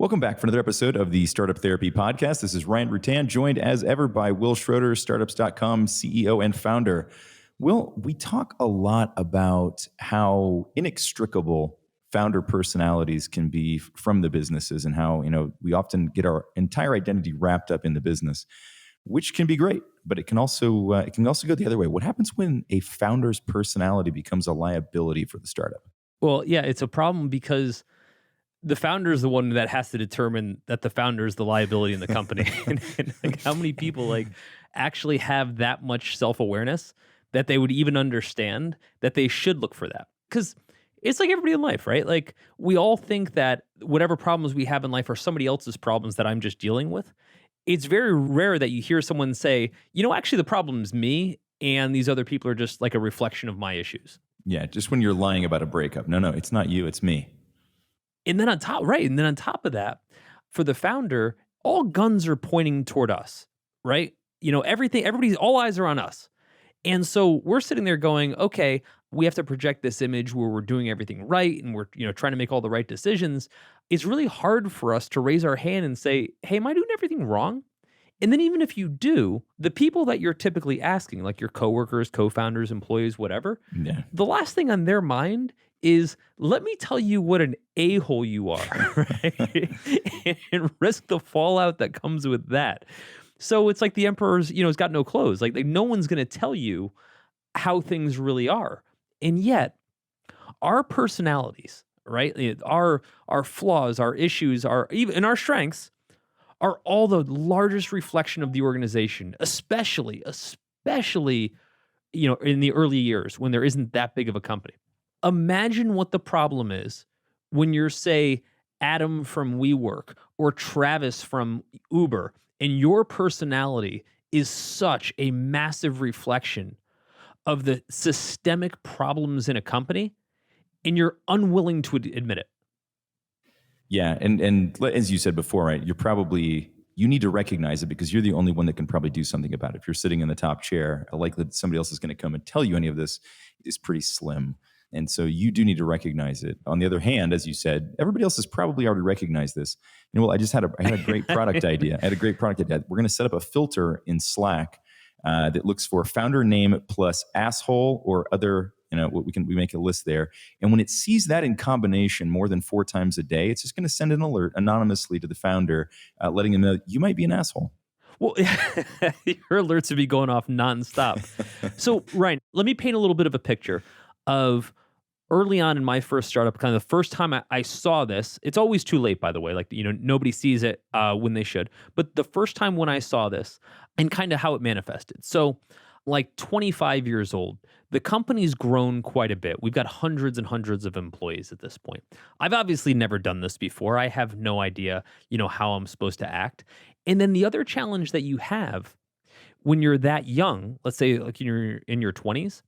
Welcome back for another episode of the Startup Therapy Podcast. This is Ryan Rutan, joined as ever by Wil Schroter, startups.com CEO and founder. Wil, we talk a lot about how inextricable founder personalities can be from the businesses and how, we often get our entire identity wrapped up in the business, which can be great, but it can also go the other way. What happens when a founder's personality becomes a liability for the startup? Well, yeah, it's a problem because the founder is the one that has to determine that the founder is the liability in the company. and like, how many people actually have that much self-awareness that they would even understand that they should look for that? Because it's like everybody in life, right? Like, we all think that whatever problems we have in life are somebody else's problems that I'm just dealing with. It's very rare that you hear someone say, actually the problem is me and these other people are just like a reflection of my issues. Yeah, just when you're lying about a breakup. No, it's not you, it's me. And then on top of that, for the founder, all guns are pointing toward us, right? All eyes are on us. And so we're sitting there going, okay, we have to project this image where we're doing everything right and we're, trying to make all the right decisions. It's really hard for us to raise our hand and say, hey, am I doing everything wrong? And then even if you do, the people that you're typically asking, like your coworkers, co-founders, employees, whatever, the last thing on their mind is, let me tell you what an a-hole you are, right? and risk the fallout that comes with that. So it's like the emperor's, has got no clothes. Like no one's going to tell you how things really are. And yet, our personalities, right? Our flaws, our issues, and our strengths are all the largest reflection of the organization, especially, in the early years when there isn't that big of a company. Imagine what the problem is when you're, say, Adam from WeWork or Travis from Uber, and your personality is such a massive reflection of the systemic problems in a company, and you're unwilling to admit it. Yeah, and as you said before, right, you need to recognize it because you're the only one that can probably do something about it. If you're sitting in the top chair, a likelihood that somebody else is going to come and tell you any of this is pretty slim. And so you do need to recognize it. On the other hand, as you said, everybody else has probably already recognized this. I had a great product idea. We're going to set up a filter in Slack that looks for founder name plus asshole or other, we make a list there. And when it sees that in combination more than 4 times a day, it's just going to send an alert anonymously to the founder, letting them know you might be an asshole. Well, your alerts would be going off nonstop. So, Ryan, let me paint a little bit of a picture of early on in my first startup, kind of the first time I saw this. It's always too late, by the way. Nobody sees it when they should. But the first time when I saw this and kind of how it manifested. So, 25 years old, the company's grown quite a bit. We've got hundreds and hundreds of employees at this point. I've obviously never done this before. I have no idea, how I'm supposed to act. And then the other challenge that you have when you're that young, let's say you're in your 20s,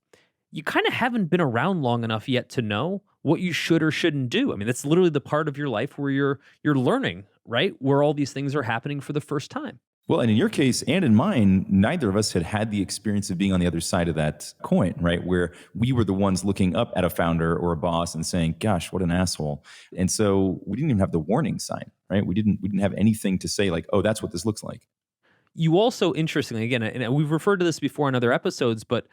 you kind of haven't been around long enough yet to know what you should or shouldn't do. I mean, that's literally the part of your life where you're learning, right? Where all these things are happening for the first time. Well, and in your case and in mine, neither of us had the experience of being on the other side of that coin, right? Where we were the ones looking up at a founder or a boss and saying, gosh, what an asshole. And so we didn't even have the warning sign, right? We didn't have anything to say like, oh, that's what this looks like. You also, interestingly, again, and we've referred to this before in other episodes, but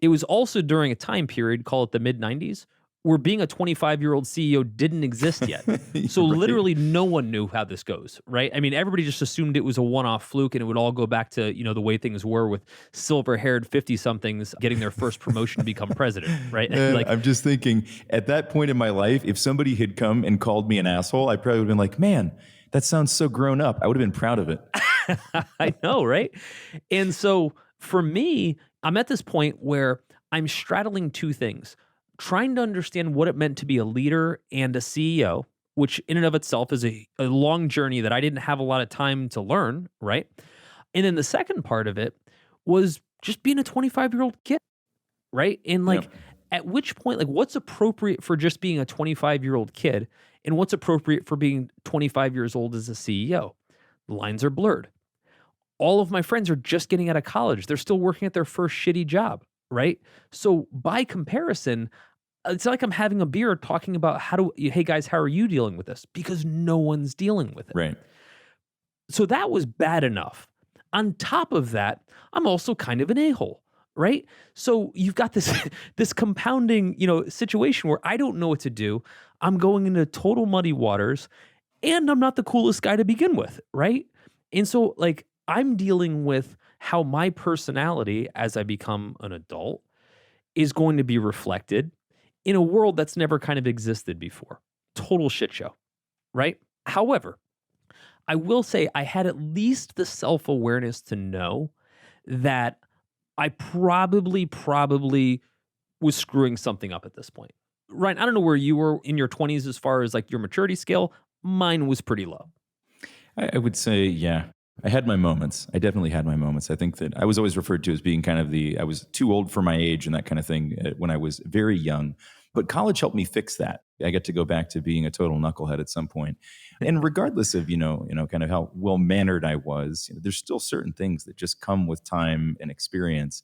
it was also during a time period, call it the mid-90s, where being a 25-year-old CEO didn't exist yet. So right. Literally no one knew how this goes, right? I mean, everybody just assumed it was a one-off fluke and it would all go back to, the way things were with silver-haired 50-somethings getting their first promotion to become president, right? I'm just thinking, at that point in my life, if somebody had come and called me an asshole, I probably would have been like, man, that sounds so grown up. I would have been proud of it. I know, right? And so for me, I'm at this point where I'm straddling two things, trying to understand what it meant to be a leader and a CEO, which in and of itself is a long journey that I didn't have a lot of time to learn, right? And then the second part of it was just being a 25-year-old kid, right? And at which point, what's appropriate for just being a 25-year-old kid and what's appropriate for being 25 years old as a CEO? The lines are blurred. All of my friends are just getting out of college. They're still working at their first shitty job, right? So by comparison, It's like I'm having a beer talking about hey guys, how are you dealing with this? Because no one's dealing with it. Right. So that was bad enough. On top of that, I'm also kind of an a-hole, right? So you've got this this compounding, situation where I don't know what to do. I'm going into total muddy waters and I'm not the coolest guy to begin with, right? And so like I'm dealing with how my personality as I become an adult is going to be reflected in a world that's never kind of existed before. Total shit show, right? However, I will say I had at least the self-awareness to know that I probably was screwing something up at this point. Ryan, I don't know where you were in your 20s as far as like your maturity scale. Mine was pretty low. I would say, yeah, I had my moments. I definitely had my moments. I think that I was always referred to as being kind of I was too old for my age and that kind of thing when I was very young. But college helped me fix that. I get to go back to being a total knucklehead at some point. And regardless of, kind of how well mannered I was, there's still certain things that just come with time and experience.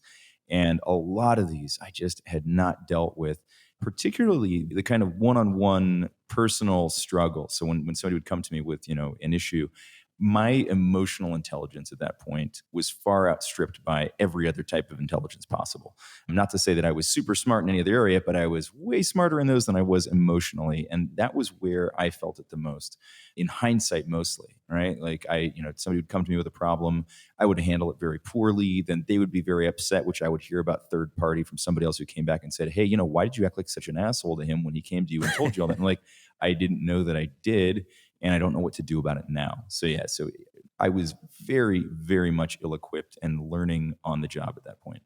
And a lot of these I just had not dealt with, particularly the kind of one-on-one personal struggle. So when somebody would come to me with, an issue, my emotional intelligence at that point was far outstripped by every other type of intelligence possible. Not to say that I was super smart in any other area, but I was way smarter in those than I was emotionally. And that was where I felt it the most, in hindsight mostly, right? Like somebody would come to me with a problem, I would handle it very poorly. Then they would be very upset, which I would hear about third party from somebody else who came back and said, hey, why did you act like such an asshole to him when he came to you and told you all that? And like, I didn't know that I did. And I don't know what to do about it now. So I was very, very much ill-equipped and learning on the job at that point.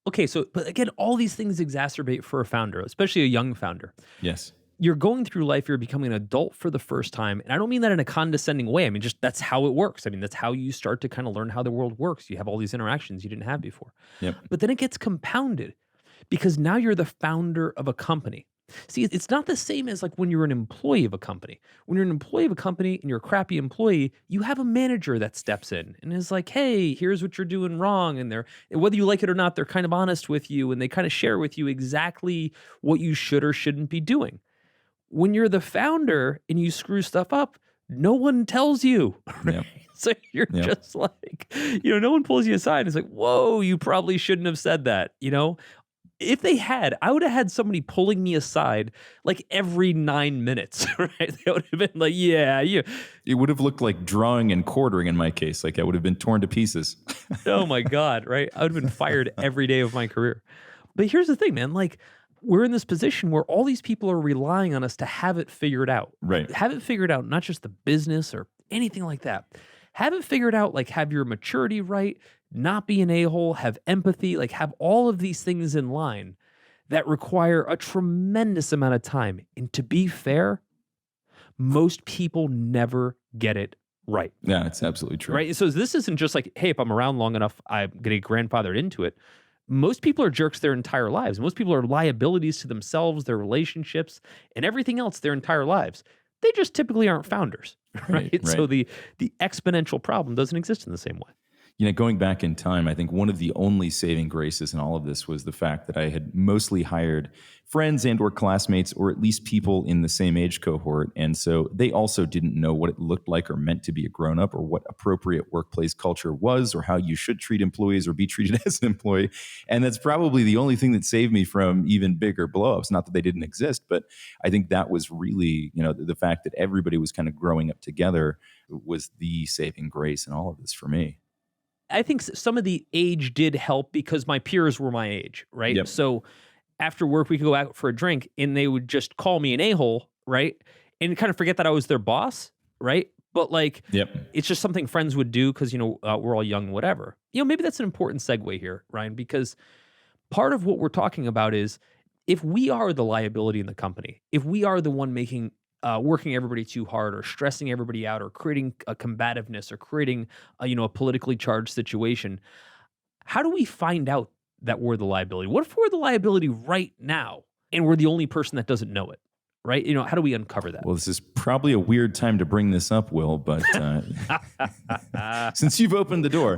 Okay, so but again, all these things exacerbate for a founder, especially a young founder. Yes. You're going through life, you're becoming an adult for the first time. And I don't mean that in a condescending way. I mean, just that's how it works. I mean, that's how you start to kind of learn how the world works. You have all these interactions you didn't have before. Yep. But then it gets compounded because now you're the founder of a company. See, it's not the same as like when you're an employee of a company. When you're an employee of a company and you're a crappy employee, you have a manager that steps in and is like, hey, here's what you're doing wrong. And whether you like it or not, they're kind of honest with you and they kind of share with you exactly what you should or shouldn't be doing. When you're the founder and you screw stuff up, no one tells you. Right? Yep. So you're just like, no one pulls you aside. It's like, whoa, you probably shouldn't have said that, If they had, I would have had somebody pulling me aside like every 9 minutes, right? They would have been like, yeah. It would have looked like drawing and quartering in my case. Like I would have been torn to pieces. Oh my God, right? I would have been fired every day of my career. But here's the thing, man. Like we're in this position where all these people are relying on us to have it figured out. Right. Have it figured out, not just the business or anything like that. Have it figured out, like have your maturity right, not be an a-hole, have empathy, like have all of these things in line that require a tremendous amount of time. And to be fair, most people never get it right. Yeah, it's absolutely true. Right. So this isn't just like, hey, if I'm around long enough, I'm going to get grandfathered into it. Most people are jerks their entire lives. Most people are liabilities to themselves, their relationships, and everything else their entire lives. They just typically aren't founders. Right. So the exponential problem doesn't exist in the same way. Going back in time, I think one of the only saving graces in all of this was the fact that I had mostly hired friends and or classmates, or at least people in the same age cohort. And so they also didn't know what it looked like or meant to be a grown-up, or what appropriate workplace culture was, or how you should treat employees or be treated as an employee. And that's probably the only thing that saved me from even bigger blowups. Not that they didn't exist, but I think that was really, the fact that everybody was kind of growing up together was the saving grace in all of this for me. I think some of the age did help because my peers were my age, right? Yep. So after work, we could go out for a drink and they would just call me an a-hole, right? And kind of forget that I was their boss, right? But like, It's just something friends would do because, we're all young, whatever. Maybe that's an important segue here, Ryan, because part of what we're talking about is if we are the liability in the company, if we are the one working everybody too hard or stressing everybody out or creating a combativeness or creating a politically charged situation, how do we find out that we're the liability? What if we're the liability right now and we're the only person that doesn't know it, right? How do we uncover that? Well, this is probably a weird time to bring this up, Will, but since you've opened the door,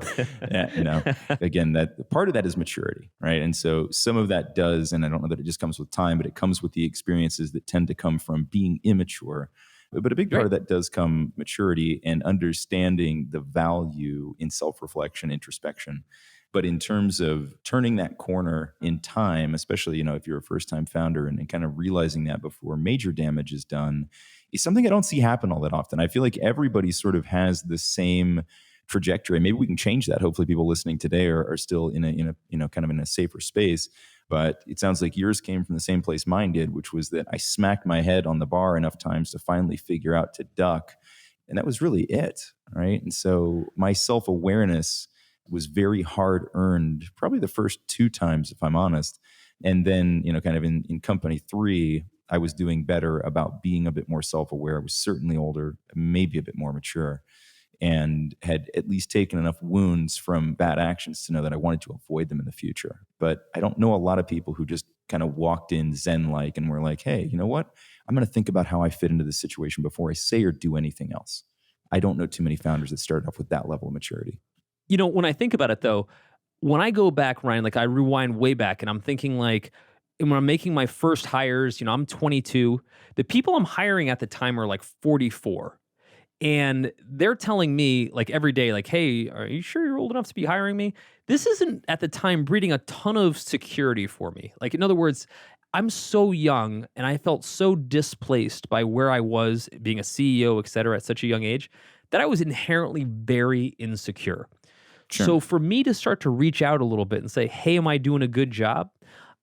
again, that part of that is maturity, right? And so some of that does, and I don't know that it just comes with time, but it comes with the experiences that tend to come from being immature. But a big part Right. of that does come maturity and understanding the value in self-reflection, introspection. But in terms of turning that corner in time, especially, if you're a first time founder and kind of realizing that before major damage is done, is something I don't see happen all that often. I feel like everybody sort of has the same trajectory. Maybe we can change that. Hopefully people listening today are still in a kind of in a safer space. But it sounds like yours came from the same place mine did, which was that I smacked my head on the bar enough times to finally figure out to duck. And that was really it. Right. And so my self-awareness was very hard earned, probably the first two times, if I'm honest. And then, kind of in company three, I was doing better about being a bit more self-aware. I was certainly older, maybe a bit more mature, and had at least taken enough wounds from bad actions to know that I wanted to avoid them in the future. But I don't know a lot of people who just kind of walked in Zen-like and were like, hey, you know what? I'm going to think about how I fit into this situation before I say or do anything else. I don't know too many founders that started off with that level of maturity. When I think about it though, when I go back, Ryan, like I rewind way back and I'm thinking like, and when I'm making my first hires, I'm 22. The people I'm hiring at the time are like 44. And they're telling me like every day, like, hey, are you sure you're old enough to be hiring me? This isn't at the time breeding a ton of security for me. Like, in other words, I'm so young and I felt so displaced by where I was being a CEO, et cetera, at such a young age that I was inherently very insecure. Sure. So for me to start to reach out a little bit and say, hey, am I doing a good job?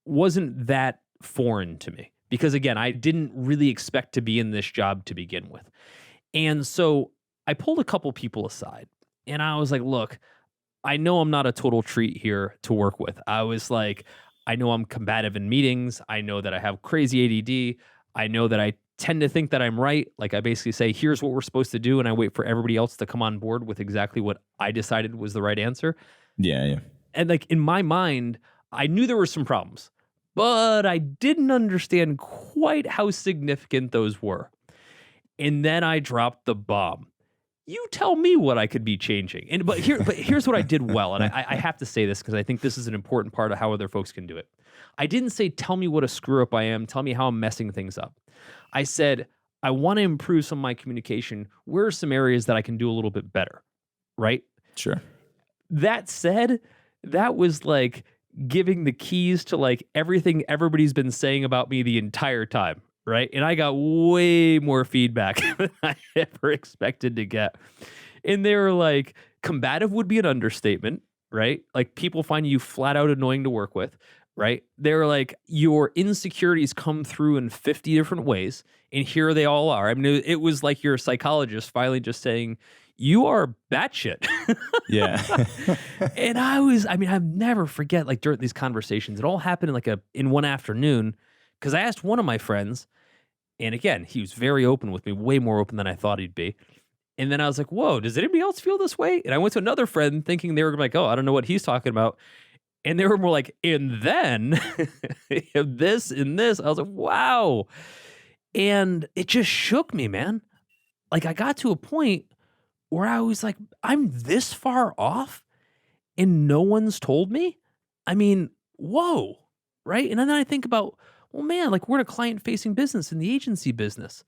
Wasn't that foreign to me. Because again, I didn't really expect to be in this job to begin with. And so I pulled a couple people aside and I was like, look, I know I'm not a total treat here to work with. I was like, I know I'm combative in meetings. I know that I have crazy ADD. I know that I tend to think that I'm right. Like I basically say, here's what we're supposed to do. And I wait for everybody else to come on board with exactly what I decided was the right answer. Yeah, yeah. And like in my mind, I knew there were some problems, but I didn't understand quite how significant those were. And then I dropped the bomb. You tell me what I could be changing. But here's what I did well. And I have to say this because I think this is an important part of how other folks can do it. I didn't say, tell me what a screw up I am. Tell me how I'm messing things up. I said, I want to improve some of my communication. Where are some areas that I can do a little bit better? Right? Sure. That said, that was like giving the keys to like everything everybody's been saying about me the entire time. Right. And I got way more feedback than I ever expected to get. And they were like, combative would be an understatement, right? Like people find you flat out annoying to work with, right? They were like, your insecurities come through in 50 different ways. And here they all are. I mean, it was like your psychologist finally just saying, you are batshit. Yeah. And I've never forget like during these conversations, it all happened in one afternoon. Cause I asked one of my friends, and again, he was very open with me, way more open than I thought he'd be. And then I was like, whoa, does anybody else feel this way? And I went to another friend thinking they were like, oh, I don't know what he's talking about. And they were more like, and then this and this. I was like, wow. And it just shook me, man. Like I got to a point where I was like, I'm this far off and no one's told me? I mean, whoa. Right. And then I think about, well, man, like we're in a client-facing business in the agency business.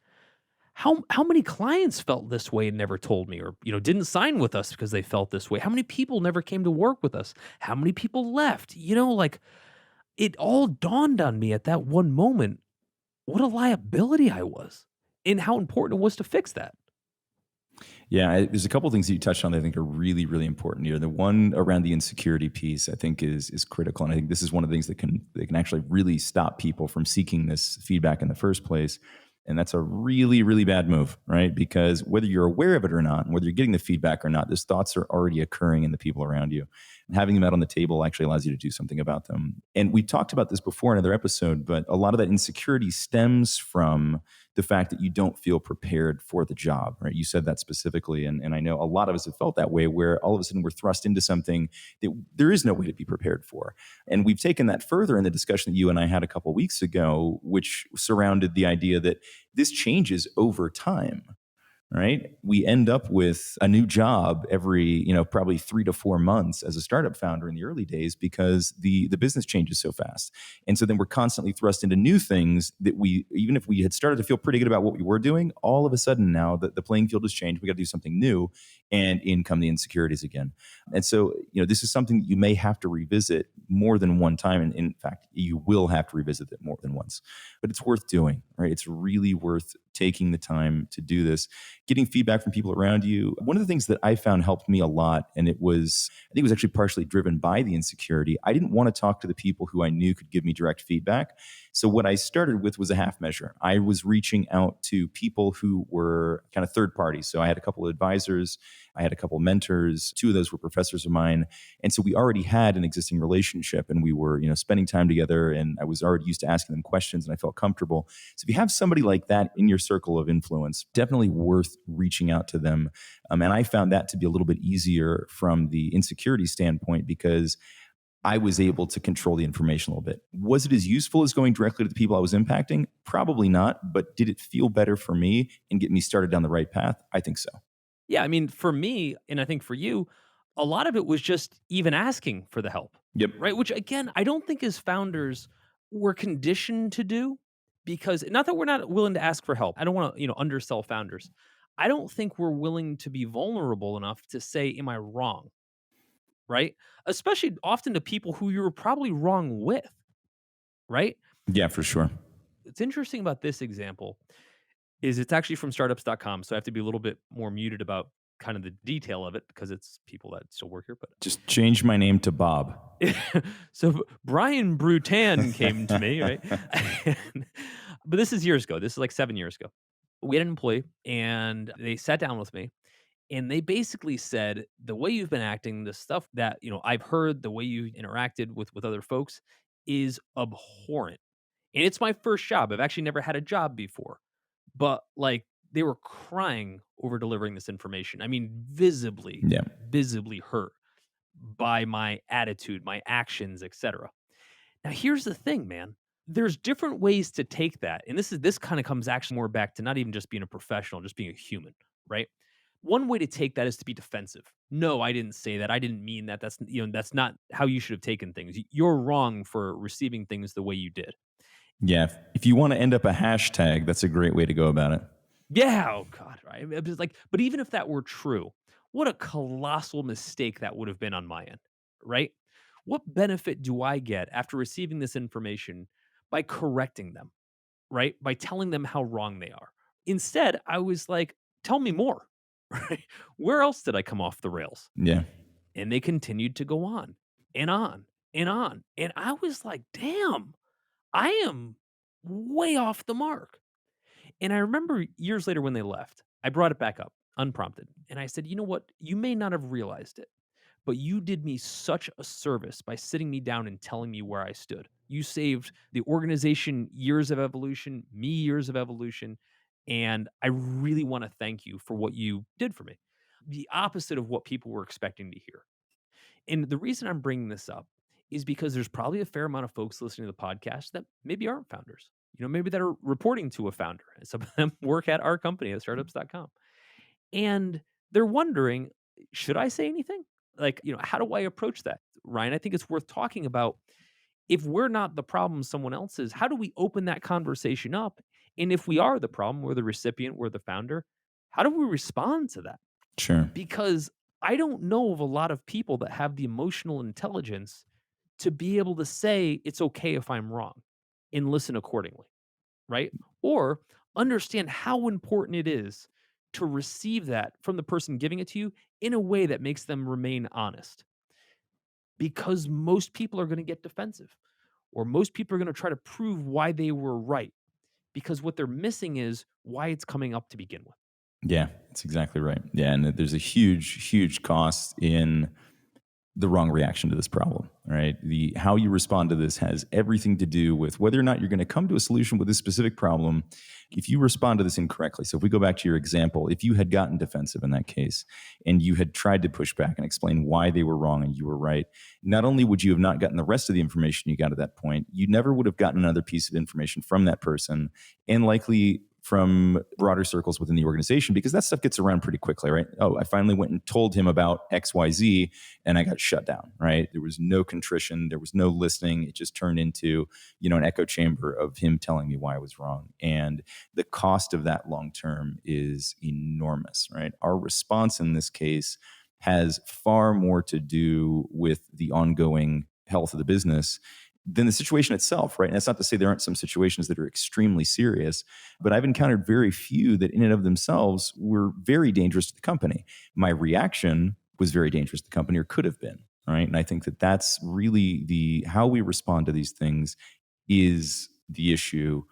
How many clients felt this way and never told me, or didn't sign with us because they felt this way? How many people never came to work with us? How many people left? Like it all dawned on me at that one moment what a liability I was and how important it was to fix that. Yeah, there's a couple of things that you touched on that I think are really, really important here. The one around the insecurity piece, I think, is critical, and I think this is one of the things that can actually really stop people from seeking this feedback in the first place. And that's a really, really bad move, right? Because whether you're aware of it or not, and whether you're getting the feedback or not, those thoughts are already occurring in the people around you. And having them out on the table actually allows you to do something about them. And we talked about this before in another episode, but a lot of that insecurity stems from the fact that you don't feel prepared for the job, right? You said that specifically. And I know a lot of us have felt that way, where all of a sudden we're thrust into something that there is no way to be prepared for. And we've taken that further in the discussion that you and I had a couple of weeks ago, which surrounded the idea that this changes over time, right? We end up with a new job every, probably 3 to 4 months as a startup founder in the early days, because the business changes so fast. And so then we're constantly thrust into new things that we, even if we had started to feel pretty good about what we were doing, all of a sudden now the playing field has changed. We got to do something new, and in come the insecurities again. And so, this is something that you may have to revisit more than one time. And in fact, you will have to revisit it more than once, but it's worth doing, right? It's really worth taking the time to do this, getting feedback from people around you. One of the things that I found helped me a lot, and I think it was actually partially driven by the insecurity. I didn't want to talk to the people who I knew could give me direct feedback. So what I started with was a half measure. I was reaching out to people who were kind of third parties. So I had a couple of advisors, I had a couple of mentors. Two of those were professors of mine. And so we already had an existing relationship, and we were, spending time together, and I was already used to asking them questions, and I felt comfortable. So if you have somebody like that in your circle of influence, definitely worth reaching out to them. And I found that to be a little bit easier from the insecurity standpoint, because I was able to control the information a little bit. Was it as useful as going directly to the people I was impacting? Probably not. But did it feel better for me and get me started down the right path? I think so. Yeah, I mean, for me, and I think for you, a lot of it was just even asking for the help, Yep. right? Which again, I don't think as founders we're conditioned to do, because not that we're not willing to ask for help. I don't want to, undersell founders. I don't think we're willing to be vulnerable enough to say, "Am I wrong?" Right? Especially often to people who you were probably wrong with, right? Yeah, for sure. What's interesting about this example is it's actually from startups.com, so I have to be a little bit more muted about kind of the detail of it because it's people that still work here, but Just change my name to Bob. so Brian Brutan came to me, right? But this is years ago. This is like 7 years ago. We had an employee and they sat down with me and they basically said, the way you've been acting, the stuff that, I've heard, the way you interacted with other folks is abhorrent. And it's my first job. I've actually never had a job before. But, like, they were crying over delivering this information. I mean, visibly, Yeah. visibly hurt by my attitude, my actions, etcetera. Now, here's the thing, man. There's different ways to take that, and this kinda comes actually more back to not even just being a professional, just being a human, right? One way to take that is to be defensive. "No, I didn't say that. I didn't mean that. That's not how you should have taken things. You're wrong for receiving things the way you did." Yeah. If you want to end up a hashtag, that's a great way to go about it. Yeah, oh god, right? It was like, but even if that were true, what a colossal mistake that would have been on my end, right? What benefit do I get after receiving this information by correcting them, right? By telling them how wrong they are. Instead, I was like, tell me more, right? Where else did I come off the rails? Yeah. And they continued to go on and on and on. And I was like, damn, I am way off the mark. And I remember years later when they left, I brought it back up unprompted. And I said, you know what? You may not have realized it, but you did me such a service by sitting me down and telling me where I stood. You saved the organization years of evolution, me years of evolution. And I really want to thank you for what you did for me. The opposite of what people were expecting to hear. And the reason I'm bringing this up is because there's probably a fair amount of folks listening to the podcast that maybe aren't founders. Maybe that are reporting to a founder. And some of them work at our company at startups.com. And they're wondering, should I say anything? Like, how do I approach that? Ryan, I think it's worth talking about. If we're not the problem, someone else is, how do we open that conversation up? And if we are the problem, we're the recipient, we're the founder, how do we respond to that? Sure. Because I don't know of a lot of people that have the emotional intelligence to be able to say it's okay if I'm wrong and listen accordingly, right? Or understand how important it is to receive that from the person giving it to you in a way that makes them remain honest. Because most people are going to get defensive, or most people are going to try to prove why they were right, because what they're missing is why it's coming up to begin with. Yeah, that's exactly right. Yeah, and there's a huge, huge cost in the wrong reaction to this problem, right? The how you respond to this has everything to do with whether or not you're going to come to a solution with this specific problem. If you respond to this incorrectly, so if we go back to your example, if you had gotten defensive in that case and you had tried to push back and explain why they were wrong and you were right, not only would you have not gotten the rest of the information you got at that point, you never would have gotten another piece of information from that person, and likely from broader circles within the organization, because that stuff gets around pretty quickly, right? Oh, I finally went and told him about XYZ and I got shut down, right? There was no contrition, there was no listening. It just turned into, an echo chamber of him telling me why I was wrong. And the cost of that long term is enormous, right? Our response in this case has far more to do with the ongoing health of the business than the situation itself, right? And that's not to say there aren't some situations that are extremely serious, but I've encountered very few that in and of themselves were very dangerous to the company. My reaction was very dangerous to the company, or could have been, right? And I think that that's really the how we respond to these things is the issue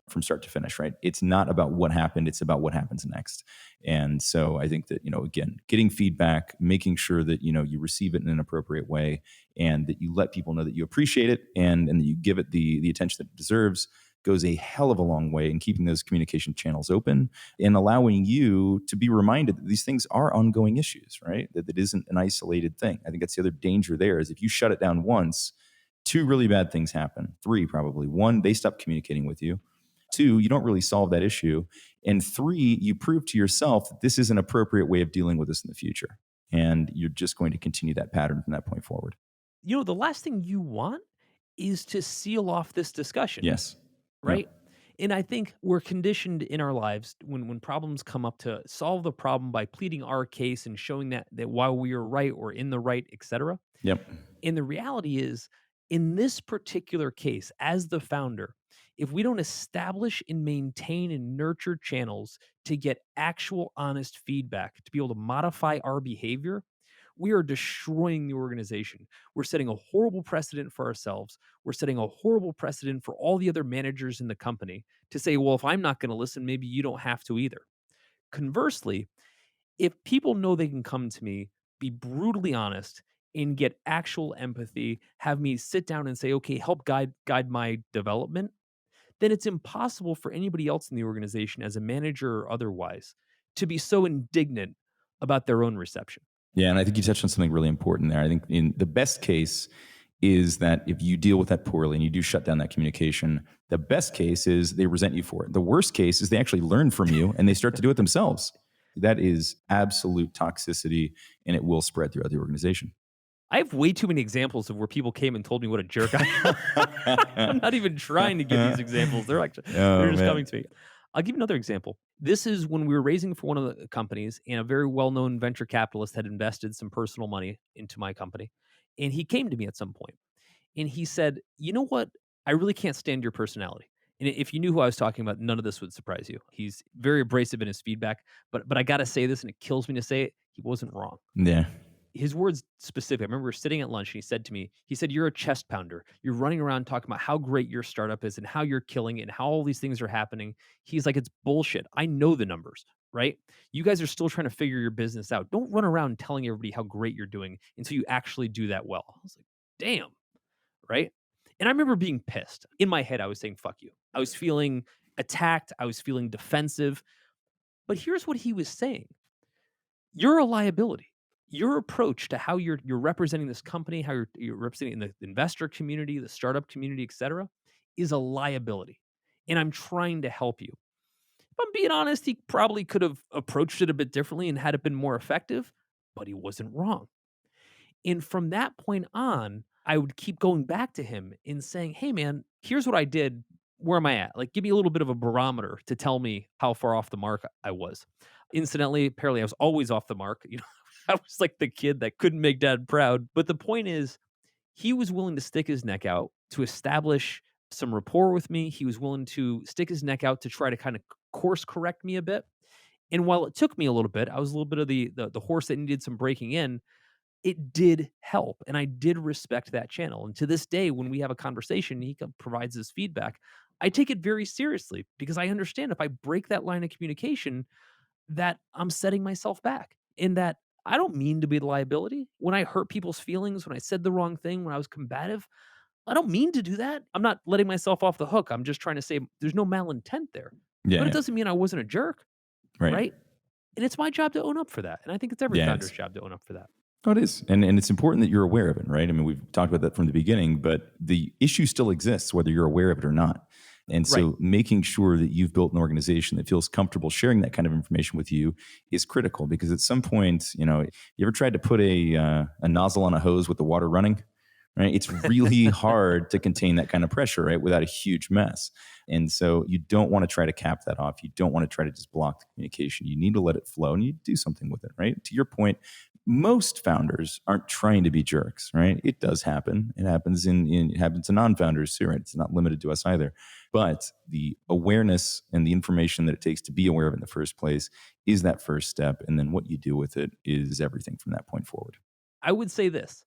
from start to finish, right? It's not about what happened, it's about what happens next. And so I think that, again, getting feedback, making sure that, you receive it in an appropriate way and that you let people know that you appreciate it and that you give it the attention that it deserves goes a hell of a long way in keeping those communication channels open and allowing you to be reminded that these things are ongoing issues, right? That it isn't an isolated thing. I think that's the other danger there is if you shut it down once, two really bad things happen. Three, probably. One, they stop communicating with you. Two, you don't really solve that issue. And three, you prove to yourself that this is an appropriate way of dealing with this in the future. And you're just going to continue that pattern from that point forward. The last thing you want is to seal off this discussion, Yes. Yep. right? And I think we're conditioned in our lives when problems come up to solve the problem by pleading our case and showing that while we are right or in the right, etc. Yep. And the reality is, in this particular case, as the founder, if we don't establish and maintain and nurture channels to get actual honest feedback, to be able to modify our behavior, we are destroying the organization. We're setting a horrible precedent for ourselves. We're setting a horrible precedent for all the other managers in the company to say, well, if I'm not going to listen, maybe you don't have to either. Conversely, if people know they can come to me, be brutally honest, and get actual empathy, have me sit down and say, okay, help guide my development, then it's impossible for anybody else in the organization as a manager or otherwise to be so indignant about their own reception. Yeah. And I think you touched on something really important there. I think in the best case is that if you deal with that poorly and you do shut down that communication, the best case is they resent you for it. The worst case is they actually learn from you and they start to do it themselves. That is absolute toxicity and it will spread throughout the organization. I have way too many examples of where people came and told me what a jerk I am. I'm not even trying to give these examples. They're Oh, just man. coming to me. I'll give you another example. This is when we were raising for one of the companies, and a very well-known venture capitalist had invested some personal money into my company. And he came to me at some point and he said, "You know what? I really can't stand your personality." And if you knew who I was talking about, none of this would surprise you. He's very abrasive in his feedback, but I got to say this, and it kills me to say it. He wasn't wrong. Yeah. His words specific. I remember we were sitting at lunch and he said to me, he said, "You're a chest pounder. You're running around talking about how great your startup is and how you're killing it and how all these things are happening." He's like, "It's bullshit. I know the numbers, right? You guys are still trying to figure your business out. Don't run around telling everybody how great you're doing until you actually do that well." I was like, damn, right? And I remember being pissed. In my head, I was saying, fuck you. I was feeling attacked. I was feeling defensive. But here's what he was saying: you're a liability. Your approach to how you're representing this company, how you're representing the investor community, the startup community, et cetera, is a liability. And I'm trying to help you. If I'm being honest, he probably could have approached it a bit differently and had it been more effective, but he wasn't wrong. And from that point on, I would keep going back to him and saying, "Hey man, here's what I did. Where am I at? Like, give me a little bit of a barometer to tell me how far off the mark I was." Incidentally, apparently I was always off the mark. I was like the kid that couldn't make dad proud. But the point is, he was willing to stick his neck out to establish some rapport with me. He was willing to stick his neck out to try to kind of course correct me a bit. And while it took me a little bit, I was a little bit of the horse that needed some breaking in. It did help, and I did respect that channel. And to this day, when we have a conversation, he provides his feedback. I take it very seriously because I understand if I break that line of communication, that I'm setting myself back and that I don't mean to be the liability. When I hurt people's feelings, when I said the wrong thing, when I was combative, I don't mean to do that. I'm not letting myself off the hook. I'm just trying to say there's no malintent there. Yeah, But it yeah. doesn't mean I wasn't a jerk, Right. right? And it's my job to own up for that. And I think it's every Yeah, founder's it's job to own up for that. Oh, it is. And it's important that you're aware of it, right? I mean, we've talked about that from the beginning, but the issue still exists whether you're aware of it or not. And Right. so making sure that you've built an organization that feels comfortable sharing that kind of information with you is critical, because at some point, you ever tried to put a nozzle on a hose with the water running? Right? It's really hard to contain that kind of pressure, right, without a huge mess. And so you don't want to try to cap that off. You don't want to try to just block the communication. You need to let it flow and you do something with it, right? To your point, most founders aren't trying to be jerks, right? It does happen. It happens it happens to non-founders too, right? It's not limited to us either. But the awareness and the information that it takes to be aware of it in the first place is that first step. And then what you do with it is everything from that point forward. I would say this,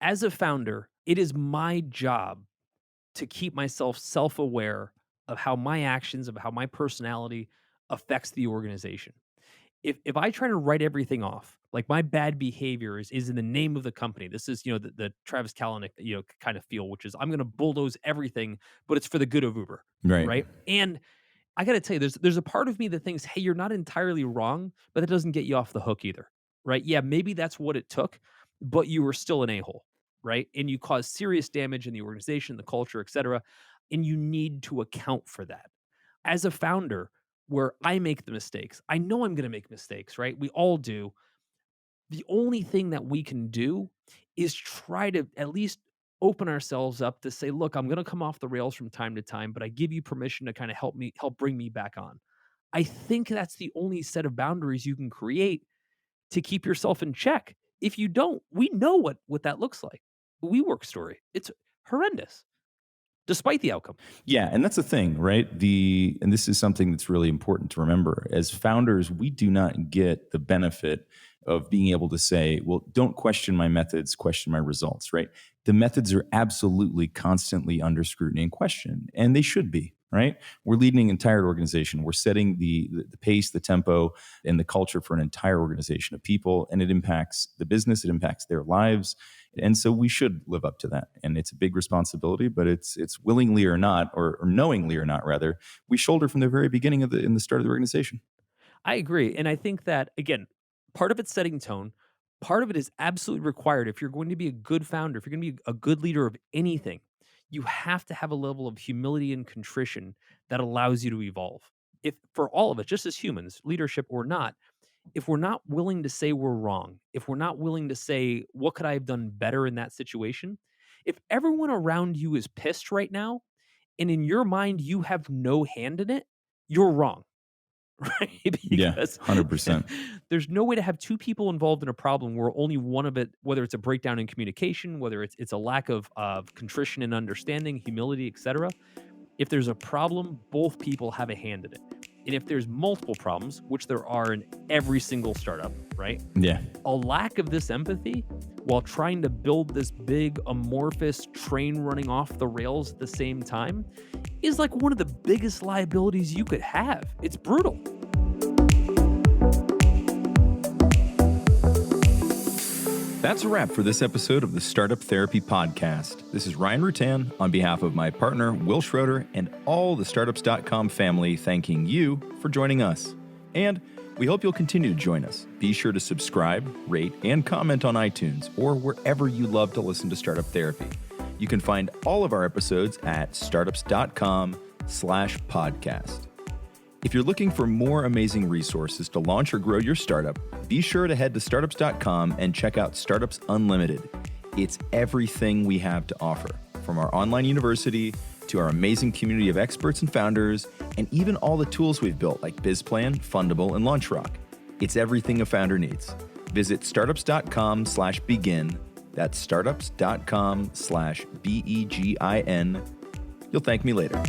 as a founder, it is my job to keep myself self-aware of how my actions, of how my personality affects the organization. If I try to write everything off, like my bad behavior is in the name of the company. This is, the Travis Kalanick, kind of feel, which is I'm going to bulldoze everything, but it's for the good of Uber, Right. right? And I got to tell you, there's a part of me that thinks, hey, you're not entirely wrong, but that doesn't get you off the hook either, right? Yeah, maybe that's what it took, but you were still an a-hole, right? And you caused serious damage in the organization, the culture, et cetera. And you need to account for that. As a founder, where I make the mistakes, I know I'm going to make mistakes, right? We all do. The only thing that we can do is try to at least open ourselves up to say, look, I'm going to come off the rails from time to time, but I give you permission to kind of help bring me back on. I think that's the only set of boundaries you can create to keep yourself in check. If you don't, we know what that looks like. WeWork story. It's horrendous, despite the outcome. Yeah, and that's the thing, right? And this is something that's really important to remember. As founders, we do not get the benefit of being able to say, well, don't question my methods, question my results, right? The methods are absolutely constantly under scrutiny and question, and they should be, right? We're leading an entire organization. We're setting the pace, the tempo, and the culture for an entire organization of people, and it impacts the business, it impacts their lives. And so we should live up to that. And it's a big responsibility, but it's willingly or not, or knowingly or not, rather, we shoulder from the very beginning in the start of the organization. I agree. And I think that, again, part of it's setting tone. Part of it is absolutely required. If you're going to be a good founder, if you're going to be a good leader of anything, you have to have a level of humility and contrition that allows you to evolve. If for all of us, just as humans, leadership or not, if we're not willing to say we're wrong, if we're not willing to say, what could I have done better in that situation? If everyone around you is pissed right now, and in your mind you have no hand in it, you're wrong. Right? Yeah, Because 100%. there's no way to have two people involved in a problem where only one of it, whether it's a breakdown in communication, whether it's a lack of contrition and understanding, humility, etc. If there's a problem, both people have a hand in it. And if there's multiple problems, which there are in every single startup, right? Yeah. A lack of this empathy while trying to build this big amorphous train running off the rails at the same time is like one of the biggest liabilities you could have. It's brutal. That's a wrap for this episode of the Startup Therapy Podcast. This is Ryan Rutan on behalf of my partner, Wil Schroter, and all the Startups.com family, thanking you for joining us. And we hope you'll continue to join us. Be sure to subscribe, rate, and comment on iTunes or wherever you love to listen to Startup Therapy. You can find all of our episodes at startups.com/podcast. If you're looking for more amazing resources to launch or grow your startup, be sure to head to startups.com and check out Startups Unlimited. It's everything we have to offer, from our online university to our amazing community of experts and founders, and even all the tools we've built like BizPlan, Fundable, and LaunchRock. It's everything a founder needs. Visit startups.com/begin. That's startups.com/BEGIN. You'll thank me later.